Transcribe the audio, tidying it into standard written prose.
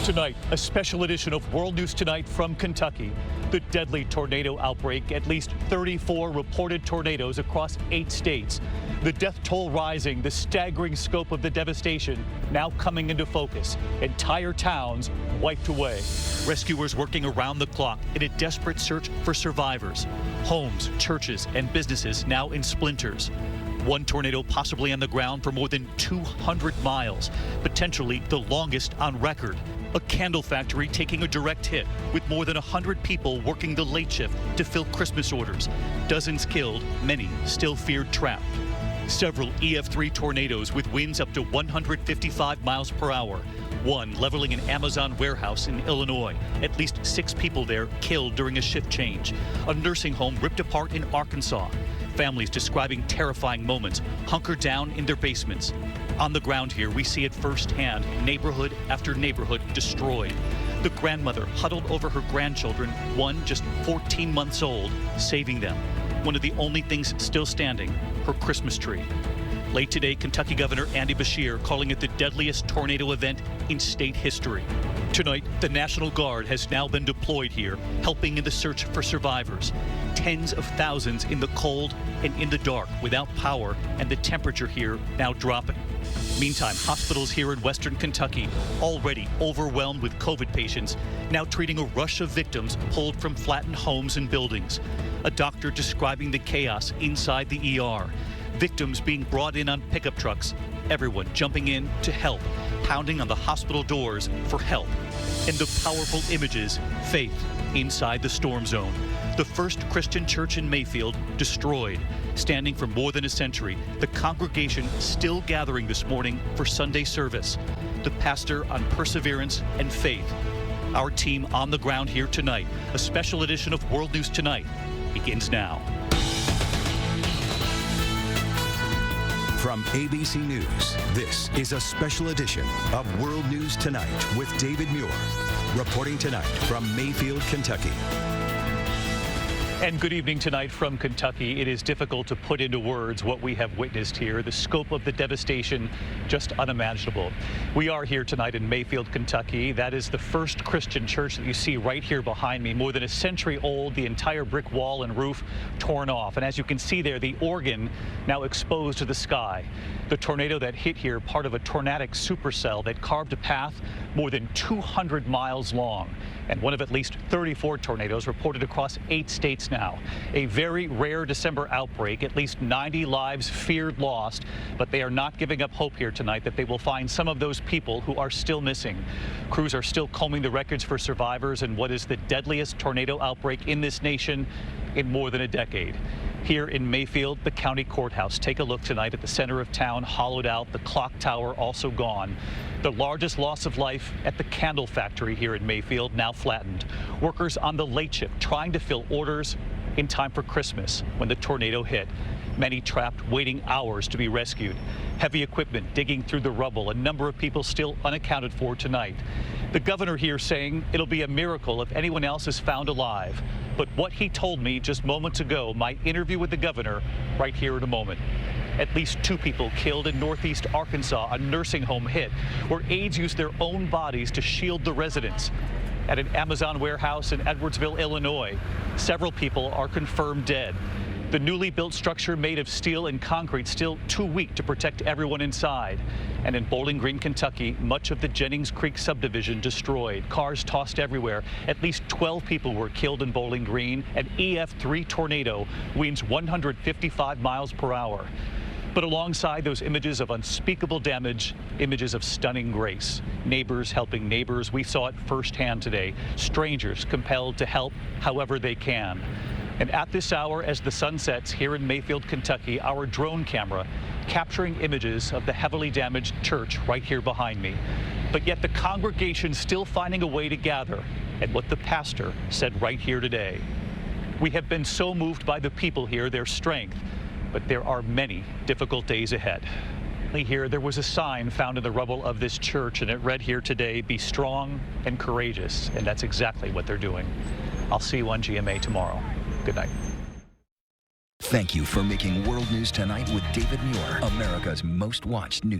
Tonight, a special edition of World News Tonight from Kentucky. The deadly tornado outbreak, at least 34 reported tornadoes across 8 states. The death toll rising, the staggering scope of the devastation now coming into focus. Entire towns wiped away. Rescuers working around the clock in a desperate search for survivors. Homes, churches, and businesses now in splinters. One tornado possibly on the ground for more than 200 miles, potentially the longest on record. A candle factory taking a direct hit, with more than 100 people working the late shift to fill Christmas orders. Dozens killed, many still feared trapped. Several EF3 tornadoes with winds up to 155 miles per hour. One leveling an Amazon warehouse in Illinois. At least 6 people there killed during a shift change. A nursing home ripped apart in Arkansas. Families describing terrifying moments, hunkered down in their basements. On the ground here, we see it firsthand, neighborhood after neighborhood destroyed. The grandmother huddled over her grandchildren, one just 14 months old, saving them. One of the only things still standing, her Christmas tree. Late today, Kentucky Governor Andy Beshear calling it the deadliest tornado event in state history. Tonight, the National Guard has now been deployed here, helping in the search for survivors. Tens of thousands in the cold and in the dark without power, and the temperature here now dropping. Meantime, hospitals here in western Kentucky already overwhelmed with COVID patients, now treating a rush of victims pulled from flattened homes and buildings. A doctor describing the chaos inside the ER. Victims being brought in on pickup trucks, everyone jumping in to help, pounding on the hospital doors for help. And the powerful images, faith inside the storm zone. The first Christian church in Mayfield destroyed. Standing for more than a century, the congregation still gathering this morning for Sunday service. The pastor on perseverance and faith. Our team on the ground here tonight. A special edition of World News Tonight begins now. From ABC News, this is a special edition of World News Tonight with David Muir. Reporting tonight from Mayfield, Kentucky. And good evening tonight from Kentucky. It is difficult to put into words what we have witnessed here. The scope of the devastation just unimaginable. We are here tonight in Mayfield, Kentucky. That is the first Christian church that you see right here behind me. More than a century old, the entire brick wall and roof torn off. And as you can see there, the organ now exposed to the sky. The tornado that hit here, part of a tornadic supercell that carved a path more than 200 miles long. And one of at least 34 tornadoes reported across 8 states now. A very rare December outbreak, at least 90 lives feared lost, but they are not giving up hope here tonight that they will find some of those people who are still missing. Crews are still combing the records for survivors in what is the deadliest tornado outbreak in this nation in more than a decade. Here in Mayfield, the county courthouse. Take a look tonight at the center of town, hollowed out, the clock tower also gone. The largest loss of life at the candle factory here in Mayfield, now flattened. Workers on the late shift trying to fill orders in time for Christmas when the tornado hit. Many trapped, waiting hours to be rescued. Heavy equipment digging through the rubble. A number of people still unaccounted for tonight. The governor here saying it'll be a miracle if anyone else is found alive. But what he told me just moments ago, my interview with the governor, right here in a moment. At least 2 people killed in northeast Arkansas, a nursing home hit, where aides used their own bodies to shield the residents. At an Amazon warehouse in Edwardsville, Illinois, several people are confirmed dead. The newly built structure made of steel and concrete still too weak to protect everyone inside. And in Bowling Green, Kentucky, much of the Jennings Creek subdivision destroyed. Cars tossed everywhere. At least 12 people were killed in Bowling Green. An EF3 tornado, winds 155 miles per hour. But alongside those images of unspeakable damage, images of stunning grace. Neighbors helping neighbors. We saw it firsthand today. Strangers compelled to help however they can. And at this hour, as the sun sets here in Mayfield, Kentucky, our drone camera capturing images of the heavily damaged church right here behind me. But yet the congregation still finding a way to gather, and what the pastor said right here today. We have been so moved by the people here, their strength, but there are many difficult days ahead. Here, there was a sign found in the rubble of this church, and it read here today, "Be strong and courageous," and that's exactly what they're doing. I'll see you on GMA tomorrow. Good night. Thank you for making World News Tonight with David Muir, America's most watched news.